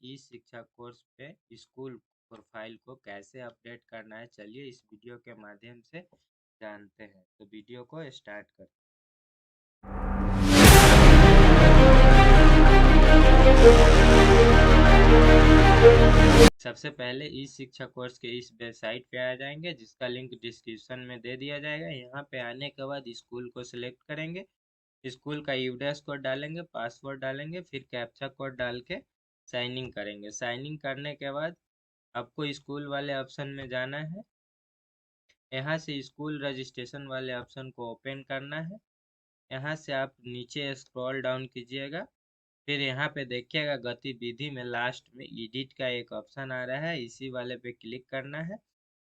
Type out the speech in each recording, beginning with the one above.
ई शिक्षा कोर्स पे school profile को कैसे अपडेट करना है, चलिए इस वीडियो के माध्यम से जानते हैं। तो वीडियो को स्टार्ट करते हैं। सबसे पहले ई शिक्षा कोर्स के इस वेबसाइट पे आ जाएंगे, जिसका लिंक डिस्क्रिप्शन में दे दिया जाएगा। यहाँ पे आने के बाद स्कूल को सिलेक्ट करेंगे, स्कूल का यूडीएस कोड डालेंगे, पासवर्ड डालेंगे, फिर कैप्चा कोड डाल के साइन इन करेंगे। साइन इन करने के बाद आपको स्कूल वाले ऑप्शन में जाना है। यहाँ से स्कूल रजिस्ट्रेशन वाले ऑप्शन को ओपन करना है। यहाँ से आप नीचे स्क्रॉल डाउन कीजिएगा, फिर यहाँ पे देखिएगा गतिविधि में लास्ट में एडिट का एक ऑप्शन आ रहा है, इसी वाले पे क्लिक करना है।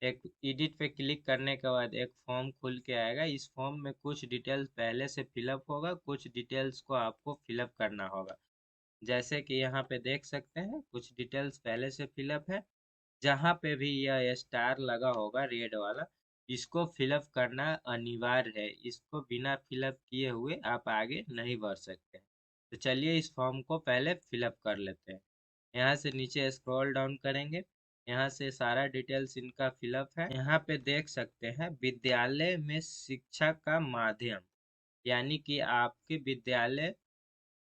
एक एडिट पे क्लिक करने के बाद एक फॉर्म खुल के आएगा। इस फॉर्म में कुछ डिटेल्स पहले से फिलअप होगा, कुछ डिटेल्स को आपको फिलअप करना होगा। जैसे कि यहाँ पे देख सकते हैं कुछ डिटेल्स पहले से फिलअप है। जहाँ पे भी यह स्टार लगा होगा रेड वाला, इसको फिलअप करना अनिवार्य है। इसको बिना फिलअप किए हुए आप आगे नहीं बढ़ सकते। तो चलिए इस फॉर्म को पहले फिलअप कर लेते हैं। यहाँ से नीचे स्क्रॉल डाउन करेंगे, यहाँ से सारा डिटेल्स इनका फिलअप है। यहाँ पे देख सकते हैं विद्यालय में शिक्षा का माध्यम, यानी कि आपके विद्यालय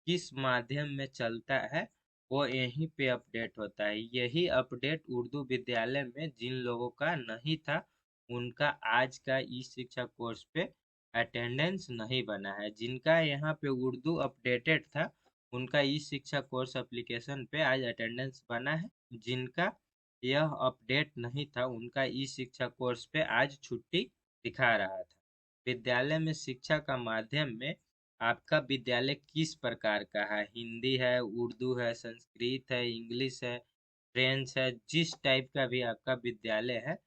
किस माध्यम में चलता है वो यहीं पे अपडेट होता है। यही अपडेट उर्दू विद्यालय में जिन लोगों का नहीं था, उनका आज का ई शिक्षा कोर्स पे अटेंडेंस नहीं बना है। जिनका यहाँ पे उर्दू अपडेटेड था, उनका ई शिक्षा कोर्स एप्लीकेशन पे आज अटेंडेंस बना है। जिनका यह अपडेट नहीं था, उनका ई शिक्षा कोर्स पे आज छुट्टी दिखा रहा था। विद्यालय में शिक्षा का माध्यम में आपका विद्यालय किस प्रकार का है, हिंदी है, उर्दू है, संस्कृत है, इंग्लिश है, फ्रेंच है, जिस टाइप का भी आपका विद्यालय है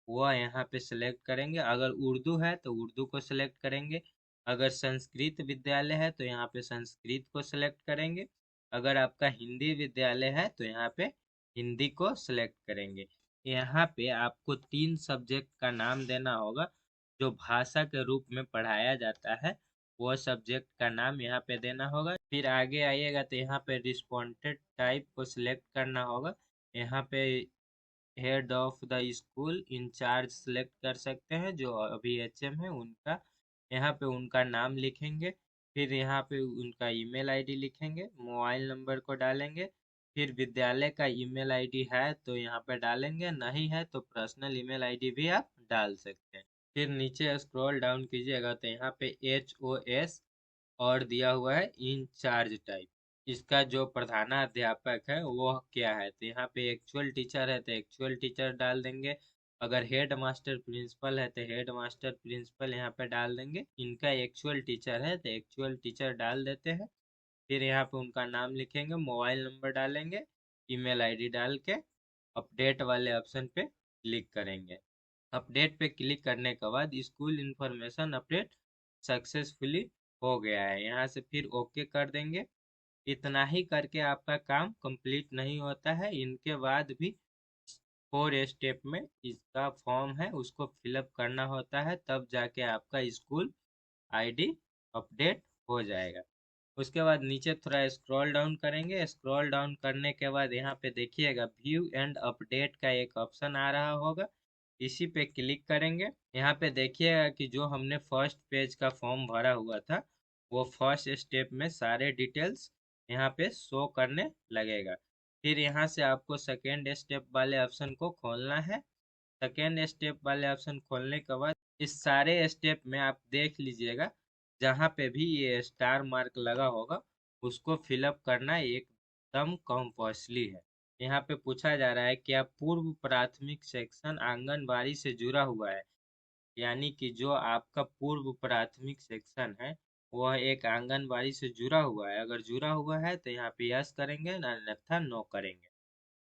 वह यहाँ पे सिलेक्ट करेंगे। अगर उर्दू है तो उर्दू को सिलेक्ट करेंगे, अगर संस्कृत विद्यालय है तो यहाँ पे संस्कृत को सिलेक्ट करेंगे, अगर आपका हिंदी विद्यालय है तो यहाँ पे हिंदी को सिलेक्ट करेंगे। यहाँ पे आपको 3 सब्जेक्ट का नाम देना होगा जो भाषा के रूप में पढ़ाया जाता है, वो सब्जेक्ट का नाम यहाँ पे देना होगा। फिर आगे आइएगा तो यहाँ पे रिस्पॉन्डेंट टाइप को सिलेक्ट करना होगा। यहाँ पे head of the school incharge select कर सकते हैं, जो अभी एचएम है उनका। यहाँ पे उनका नाम लिखेंगे, फिर यहाँ पे उनका ईमेल आईडी लिखेंगे, मोबाइल नंबर को डालेंगे, फिर विद्यालय का ईमेल आईडी है तो यहाँ पे डालेंगे, नहीं है तो पर्सनल ईमेल आईडी भी आप डाल सकते हैं। फिर नीचे स्क्रॉल डाउन कीजिएगा तो यहाँ पे HOS और दिया हुआ है इंचार्ज टाइप। इसका जो प्रधानाध्यापक है वो क्या है, तो यहाँ पे एक्चुअल टीचर है तो एक्चुअल टीचर डाल देंगे। अगर हेड मास्टर प्रिंसिपल है तो हेड मास्टर प्रिंसिपल यहाँ पे डाल देंगे। इनका एक्चुअल टीचर है तो एक्चुअल टीचर डाल देते हैं। फिर यहाँ पे उनका नाम लिखेंगे, मोबाइल नंबर डालेंगे, ईमेल आईडी डाल के अपडेट वाले ऑप्शन पे क्लिक करेंगे। अपडेट पे क्लिक करने के बाद स्कूल इंफॉर्मेशन अपडेट सक्सेसफुली हो गया है। यहाँ से फिर ओके कर देंगे। इतना ही करके आपका काम कंप्लीट नहीं होता है, इनके बाद भी 4 स्टेप में इसका फॉर्म है उसको फिलअप करना होता है, तब जाके आपका स्कूल आईडी अपडेट हो जाएगा। उसके बाद नीचे थोड़ा स्क्रॉल डाउन करेंगे। स्क्रॉल डाउन करने के बाद यहाँ पे देखिएगा व्यू एंड अपडेट का एक ऑप्शन आ रहा होगा, इसी पे क्लिक करेंगे। यहाँ पे देखिएगा कि जो हमने फर्स्ट पेज का फॉर्म भरा हुआ था, वो फर्स्ट स्टेप में सारे डिटेल्स यहाँ पे शो करने लगेगा। फिर यहाँ से आपको सेकेंड स्टेप वाले ऑप्शन को खोलना है। सेकेंड स्टेप वाले ऑप्शन खोलने के बाद इस सारे स्टेप में आप देख लीजिएगा, जहाँ पे भी ये स्टार मार्क लगा होगा उसको फिलअप करना एकदम कंपल्सरी है। यहाँ पे पूछा जा रहा है कि आप पूर्व प्राथमिक सेक्शन आंगनबाड़ी से जुड़ा हुआ है, यानी कि जो आपका पूर्व प्राथमिक सेक्शन है वह एक आंगनबाड़ी से जुड़ा हुआ है। अगर जुड़ा हुआ है तो यहाँ पे यस करेंगे, अन्यथा नो करेंगे।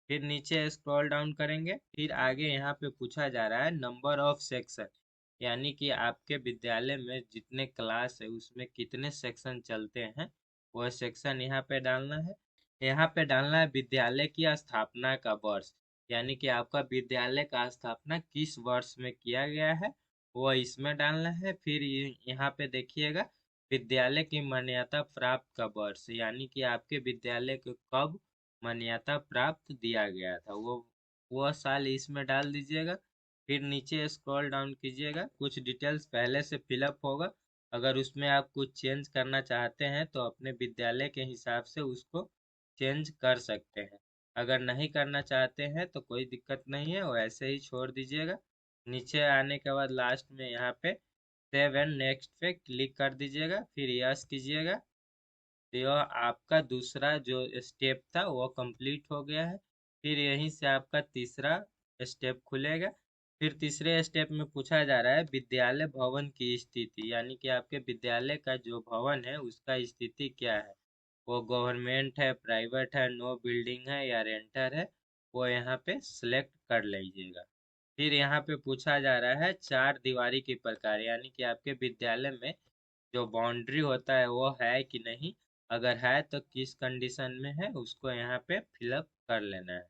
फिर नीचे स्क्रॉल डाउन करेंगे, फिर आगे यहाँ पे पूछा जा रहा है नंबर ऑफ सेक्शन, यानी कि आपके विद्यालय में जितने क्लास है उसमें कितने सेक्शन चलते हैं, वह सेक्शन यहाँ पे डालना है। यहाँ पे डालना है विद्यालय की स्थापना का वर्ष, यानी कि आपका विद्यालय का स्थापना किस वर्ष में किया गया है वह इसमें डालना है। फिर यहाँ पे देखिएगा विद्यालय की मान्यता प्राप्त का वर्ष, यानी कि आपके विद्यालय को कब मान्यता प्राप्त दिया गया था, वो साल इसमें डाल दीजिएगा। फिर नीचे स्क्रॉल डाउन कीजिएगा, कुछ डिटेल्स पहले से फिलअप होगा। अगर उसमें आप कुछ चेंज करना चाहते हैं तो अपने विद्यालय के हिसाब से उसको चेंज कर सकते हैं। अगर नहीं करना चाहते हैं तो कोई दिक्कत नहीं है, वो ऐसे ही छोड़ दीजिएगा। नीचे आने के बाद लास्ट में यहाँ पे सेव एंड नेक्स्ट पे क्लिक कर दीजिएगा, फिर यस कीजिएगा। तो यह आपका दूसरा जो स्टेप था वो कंप्लीट हो गया है। फिर यहीं से आपका तीसरा स्टेप खुलेगा। फिर तीसरे स्टेप में पूछा जा रहा है विद्यालय भवन की स्थिति, यानी कि आपके विद्यालय का जो भवन है उसका स्थिति क्या है। वो गवर्नमेंट है, प्राइवेट है, नो बिल्डिंग है या रेंटर है, वो यहाँ पे सिलेक्ट कर लीजिएगा। फिर यहाँ पे पूछा जा रहा है चार दीवारी के प्रकार, यानी कि आपके विद्यालय में जो बाउंड्री होता है वो है कि नहीं। अगर है तो किस कंडीशन में है उसको यहाँ पे फिलअप कर लेना है।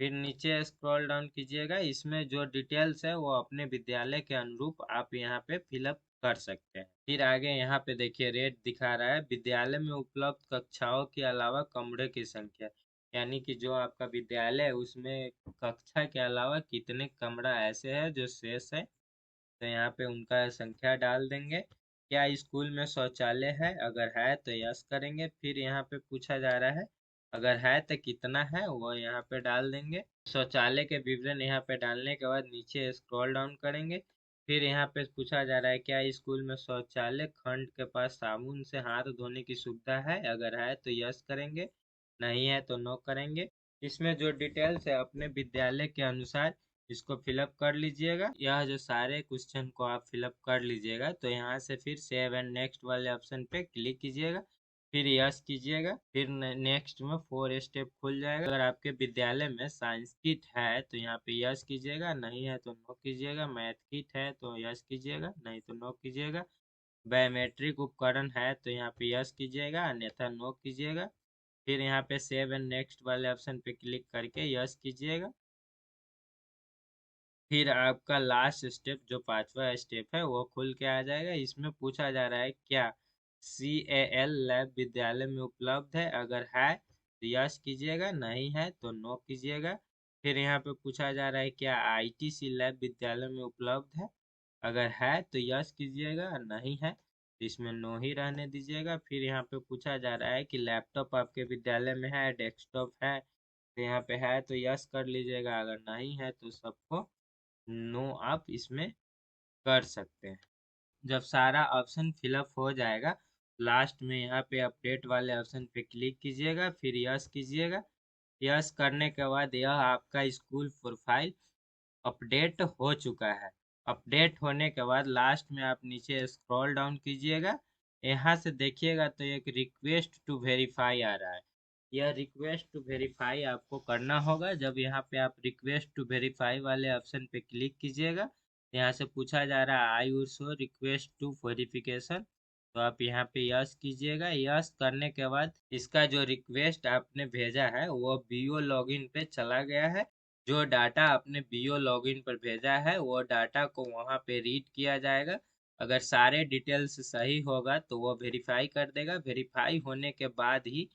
फिर नीचे स्क्रॉल डाउन कीजिएगा, इसमें जो डिटेल्स है वो अपने विद्यालय के अनुरूप आप यहाँ पे फिलअप कर सकते हैं। फिर आगे यहाँ पे देखिए रेट दिखा रहा है विद्यालय में उपलब्ध कक्षाओं के अलावा कमरे की संख्या, यानी कि जो आपका विद्यालय है उसमें कक्षा के अलावा कितने कमरा ऐसे है जो शेष है, तो यहाँ पे उनका संख्या डाल देंगे। क्या स्कूल में शौचालय है, अगर है तो यस करेंगे। फिर यहाँ पे पूछा जा रहा है अगर है तो कितना है, वो यहाँ पे डाल देंगे। शौचालय के विवरण यहाँ पे डालने के बाद नीचे स्क्रॉल डाउन करेंगे। फिर यहाँ पे पूछा जा रहा है क्या स्कूल में शौचालय खंड के पास साबुन से हाथ धोने की सुविधा है, अगर है तो यस करेंगे, नहीं है तो नो करेंगे। इसमें जो डिटेल्स है अपने विद्यालय के अनुसार इसको फिलअप कर लीजिएगा। यह जो सारे क्वेश्चन को आप फिलअप कर लीजिएगा तो यहाँ से फिर सेव एंड नेक्स्ट वाले ऑप्शन पे क्लिक कीजिएगा, फिर यस कीजिएगा। फिर नेक्स्ट में 4 स्टेप खुल जाएगा। अगर आपके विद्यालय में साइंस किट है तो यहाँ पे यस कीजिएगा, नहीं है तो नो कीजिएगा। मैथ किट है तो यस कीजिएगा, नहीं तो नो कीजिएगा। बायोमेट्रिक उपकरण है तो यहाँ पे यस कीजिएगा, अन्यथा नो कीजिएगा। फिर यहाँ पे सेव एंड नेक्स्ट वाले ऑप्शन पे क्लिक करके यस कीजिएगा। फिर आपका लास्ट स्टेप जो पांचवा स्टेप है वो खुल के आ जाएगा। इसमें पूछा जा रहा है क्या CAL लैब विद्यालय में उपलब्ध है, अगर है तो यस कीजिएगा, नहीं है तो नो कीजिएगा। फिर यहाँ पे पूछा जा रहा है क्या ITC लैब विद्यालय में उपलब्ध है, अगर है तो यस कीजिएगा, नहीं है तो इसमें नो ही रहने दीजिएगा। फिर यहाँ पे पूछा जा रहा है कि लैपटॉप आपके विद्यालय में है, डेस्कटॉप है, तो यहाँ पे है तो यस कर लीजिएगा, अगर नहीं है तो सबको नो आप इसमें कर सकते हैं। जब सारा ऑप्शन फिलअप हो जाएगा लास्ट में यहाँ पे अपडेट वाले ऑप्शन पे क्लिक कीजिएगा, फिर यस कीजिएगा। यस करने के बाद यह आपका स्कूल प्रोफाइल अपडेट हो चुका है। अपडेट होने के बाद लास्ट में आप नीचे स्क्रॉल डाउन कीजिएगा, यहाँ से देखिएगा तो एक रिक्वेस्ट टू वेरीफाई आ रहा है। यह रिक्वेस्ट टू वेरीफाई आपको करना होगा। जब यहाँ पे आप रिक्वेस्ट टू वेरीफाई वाले ऑप्शन पे क्लिक कीजिएगा, यहाँ से पूछा जा रहा है I will show request to verification, तो आप यहाँ पे यस कीजिएगा। यस करने के बाद इसका जो रिक्वेस्ट आपने भेजा है वो BO लॉगिन पे चला गया है। जो डाटा आपने BO लॉगिन पर भेजा है वो डाटा को वहाँ पे रीड किया जाएगा। अगर सारे डिटेल्स सही होगा तो वो वेरीफाई कर देगा। वेरीफाई होने के बाद ही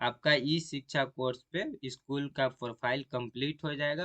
आपका ई शिक्षा कोर्स पे स्कूल का प्रोफाइल कंप्लीट हो जाएगा।